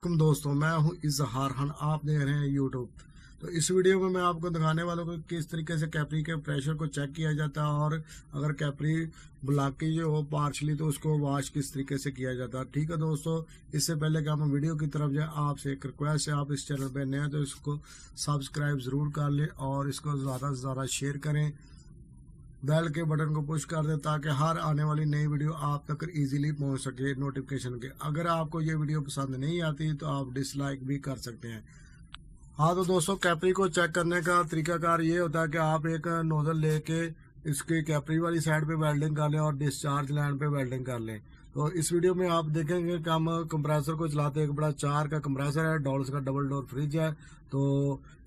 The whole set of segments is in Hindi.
दोस्तों, मैं हूं इजहार खान। आप देख रहे हैं यूट्यूब। तो इस वीडियो में मैं आपको दिखाने वाला हूं कि किस तरीके से कैपरी के प्रेशर को चेक किया जाता है और अगर कैपरी ब्लॉकेज हो पार्शली तो उसको वॉश किस तरीके से किया जाता है। ठीक है दोस्तों, इससे पहले कि हम वीडियो की तरफ जाए, आपसे एक रिक्वेस्ट है, आप इस चैनल पर नए हैं तो इसको सब्सक्राइब ज़रूर कर लें और इसको ज़्यादा से ज़्यादा शेयर करें, बेल के बटन को पुश कर दें ताकि हर आने वाली नई वीडियो आप तक इजीली पहुंच सके नोटिफिकेशन के। अगर आपको ये वीडियो पसंद नहीं आती तो आप डिसलाइक भी कर सकते हैं। हाँ तो दोस्तों, कैपरी को चेक करने का तरीकाकार ये होता है कि आप एक नोजल लेके इसकी कैपरी वाली साइड पे वेल्डिंग कर लें और डिस्चार्ज लाइन पे वेल्डिंग कर लें। तो इस वीडियो में आप देखेंगे कि हम कंप्रेसर को चलाते हैं। एक बड़ा 4 का कंप्रेसर है, डॉल्स का डबल डोर फ्रिज है। तो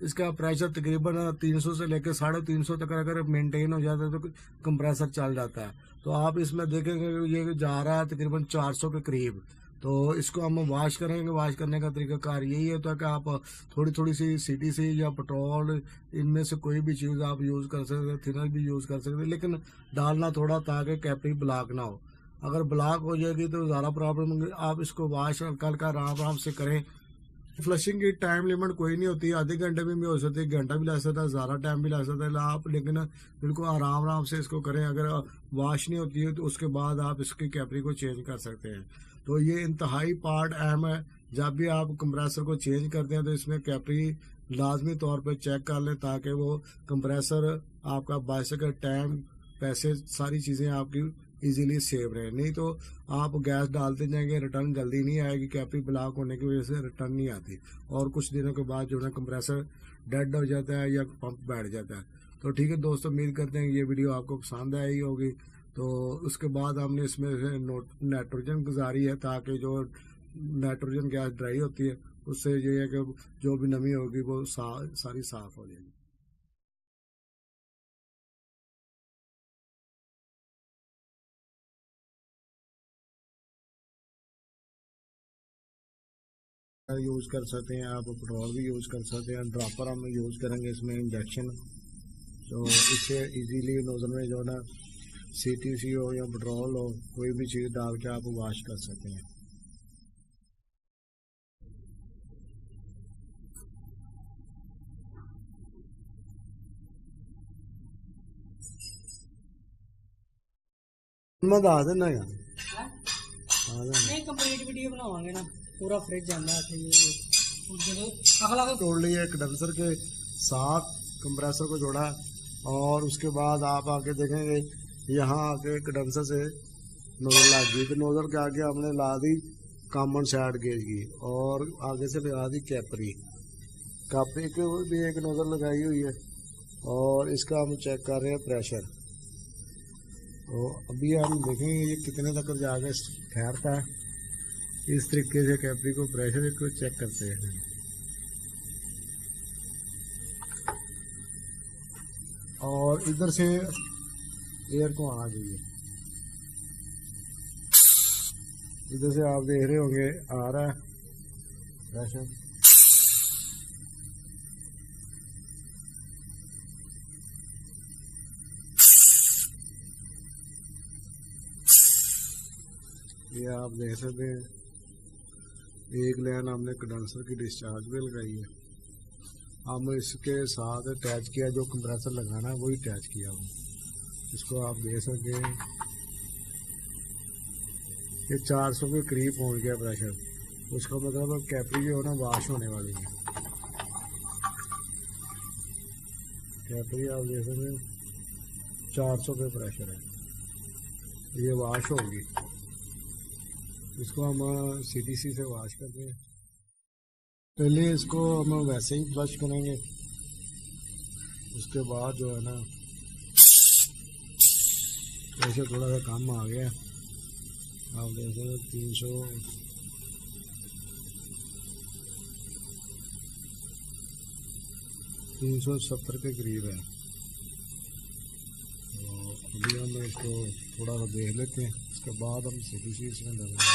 इसका प्रेशर तकरीबन 300 से लेकर 350 तक अगर मेंटेन हो जाता है तो कंप्रेसर चल जाता है। तो आप इसमें देखेंगे ये जा रहा है तकरीबन 400 के करीब। तो इसको हम वॉश करेंगे। वॉश करने का तरीकाकार यही होता है कि आप थोड़ी थोड़ी सी CTC या पेट्रोल, इनमें से कोई भी चीज़ आप यूज़ कर सकते हैं, थिनर भी यूज़ कर सकते हैं, लेकिन डालना थोड़ा ताकि कैपरी ब्लॉक ना हो। अगर ब्लॉक हो जाएगी तो ज़्यादा प्रॉब्लम होगी। आप इसको वॉश हल्का आराम आराम से करें। फ्लशिंग की टाइम लिमिट कोई नहीं होती, आधे घंटे में भी हो सकती है, घंटा भी लग सकता है, ज़्यादा टाइम भी लग सकता है आप, लेकिन बिल्कुल आराम आराम से इसको करें। अगर वॉश नहीं होती है तो उसके बाद आप इसकी कैपरी को चेंज कर सकते हैं। तो ये इंतहाई पार्ट अहम है। जब भी आप कंप्रेसर को चेंज करते हैं तो इसमें कैपरी लाजमी तौर पर चेक कर लें ताकि वो कंप्रेसर आपका बच सके, टाइम पैसे सारी चीज़ें आपकी इजीली सेव रहे। नहीं तो आप गैस डालते जाएंगे, रिटर्न जल्दी नहीं आएगी, कैपरी ब्लॉक होने की वजह से रिटर्न नहीं आती और कुछ दिनों के बाद जो है कंप्रेसर डेड हो जाता है या पंप बैठ जाता है। तो ठीक है दोस्तों, उम्मीद करते हैं ये वीडियो आपको पसंद आई होगी। तो उसके बाद हमने इसमें नाइट्रोजन गुजारी है ताकि जो नाइट्रोजन गैस ड्राई होती है उससे ये है कि जो भी नमी होगी वो सारी साफ हो जाएगी। यूज़ कर सकते हैं, आप पेट्रोल भी यूज़ कर सकते हैं। ड्रॉपर हम यूज़ करेंगे इसमें इंजेक्शन, तो इससे इजीली नोजल में जो है ना CTC हो या पेट्रोल हो, कोई भी चीज़ डाल के आप वॉश कर सकते हैं। मत आ देना यार, नहीं कंप्लीट वीडियो बनावांगे ना, पूरा फ्रिज जाना है। अगला तोड़ लिए कंडेंसर के साथ कंप्रेसर को जोड़ा और उसके बाद आप आके देखेंगे यहाँ आके कंडेंसर से नोजल लग गई। तो नोजल के आगे हमने ला दी कॉमन साइड गेज की और आगे से लगा दी कैपरी। कैपरी के भी एक नोजल लगाई हुई है और इसका हम चेक कर रहे हैं प्रेशर। तो अभी हम देखेंगे ये कितने तक जाके ठहरता है। इस तरीके से कैपरी को प्रेशर को चेक करते हैं और इधर से एयर को आना चाहिए। इधर से आप देख रहे होंगे आ रहा है प्रेशर। ये आप देख सकते हैं, एक लाइन हमने कंडेंसर की डिस्चार्ज पे लगाई है। हम इसके साथ अटैच किया, जो कंप्रेसर लगाना है वही अटैच किया हूँ। इसको आप देख सकते हैं, ये 400 के करीब पहुँच गया प्रेशर। उसका मतलब कैपरी जो है ना वॉश होने वाली है। कैपरी आप देख सकते हैं 400 पे प्रेशर है, ये वॉश होगी। इसको हम CTC से वॉश करते हैं। पहले इसको हम वैसे ही फ्लश करेंगे, उसके बाद जो है ना प्रेशर थोड़ा सा कम आ गया। आप देख सकते 370 के करीब है। तो अभी हम इसको थोड़ा सा देख लेते हैं, उसके बाद हम CTC इसमें डालेंगे।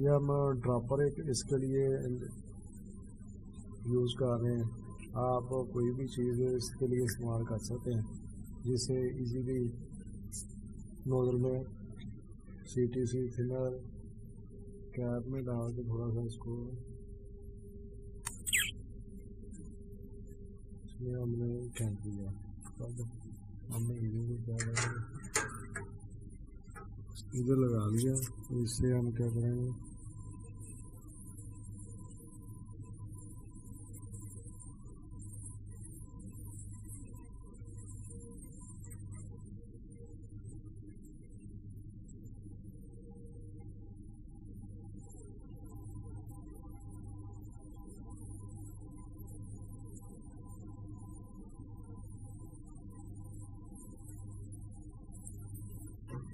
ये हम ड्रॉपर एक इसके लिए यूज़ कर रहे हैं। आप कोई भी चीज़ इसके लिए इस्तेमाल कर सकते हैं, जिससे इजीली नोजल में CTC थिनर कैप में डाल के थोड़ा सा इसको इसमें हमने फेंक दिया। हमने इधर लगा लिया, तो इससे हम क्या करेंगे,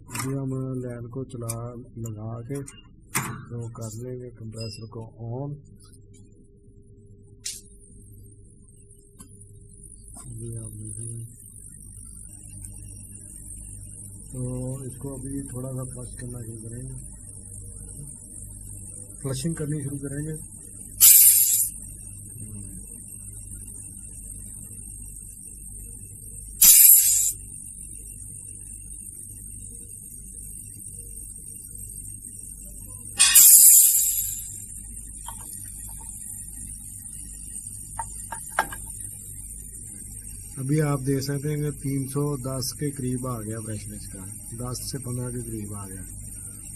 अभी हम लैंड को लगा के तो कर लेंगे कंप्रेसर को ऑन। अभी आप देखेंगे तो इसको अभी थोड़ा सा फ्लश करना शुरू करेंगे, फ्लशिंग करनी शुरू करेंगे। अभी आप देख सकते हैं कि 310 के करीब आ गया प्रेशर इसका, 10 से 15 के करीब आ गया।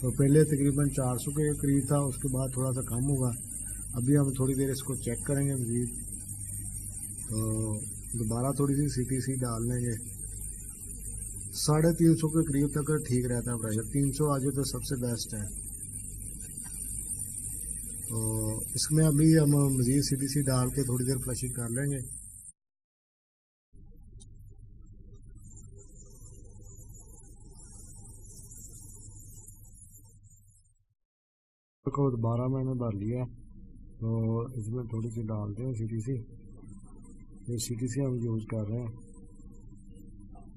तो पहले तकरीबन 400 के करीब था, उसके बाद थोड़ा सा कम होगा। अभी हम थोड़ी देर इसको चेक करेंगे मज़ीद, तो दोबारा थोड़ी सी CTC डाल लेंगे। 350 के करीब तक ठीक रहता है प्रेशर, 300 आ जाए तो सबसे बेस्ट है। तो इसमें अभी हम मज़ीद CTC डाल के थोड़ी देर फ्लशिंग कर लेंगे। को दोबारा मैंने डाल लिया, तो इसमें थोड़ी सी डालते हैं CTC। ये CTC हम यूज़ कर रहे हैं।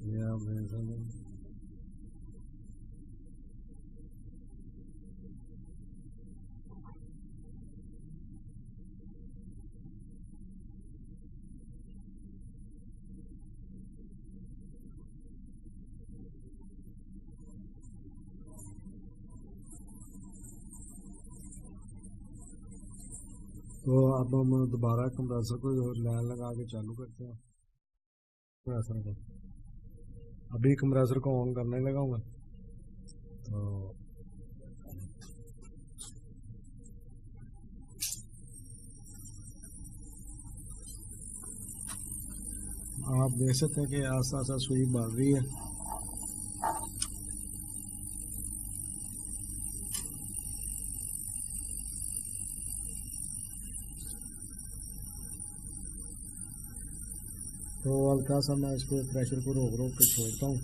ये आप तो अब हम दोबारा कंप्रेसर को लाइन लगा के चालू करते हैं कंप्रेसर को। अभी कंप्रेसर को ऑन करने लगाऊंगा, तो आप देख सकते हैं कि आस्ता आस्ता सुई बढ़ रही है। तो हल्का सा मैं इसको प्रेशर को रोक रोक के छोड़ता हूँ।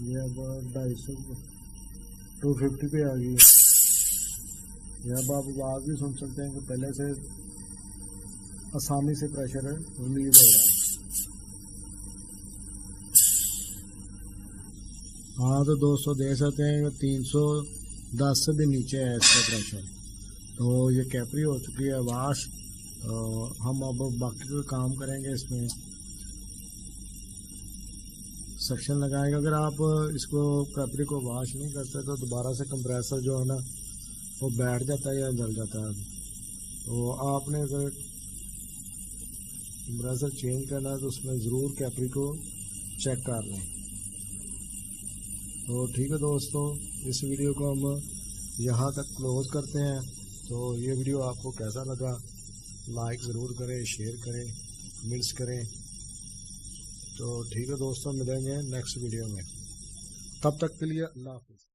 ये अब 250 पे आ गई है। यह अब आप आवाज़ भी सुन सकते हैं कि पहले से आसानी से प्रेशर रिलीज हो रहा है। हाँ तो दोस्तों देख सकते हैं कि 310 से भी नीचे है इसका प्रेशर। तो ये कैपरी हो चुकी है वाश। हम अब बाकी का काम करेंगे, इसमें सेक्शन लगाएंगे। अगर आप इसको कैपरी को वाश नहीं करते तो दोबारा से कंप्रेसर जो है ना वो बैठ जाता है या जल जाता है। तो आपने अगर कंप्रेसर चेंज करना है तो उसमें ज़रूर कैपरी को चेक कर लें। तो ठीक है दोस्तों, इस वीडियो को हम यहाँ तक क्लोज़ करते हैं। तो ये वीडियो आपको कैसा लगा लाइक ज़रूर करें, शेयर करें, कमेंट्स करें। तो ठीक है दोस्तों, मिलेंगे नेक्स्ट वीडियो में। तब तक के लिए अल्लाह हाफ़िज़।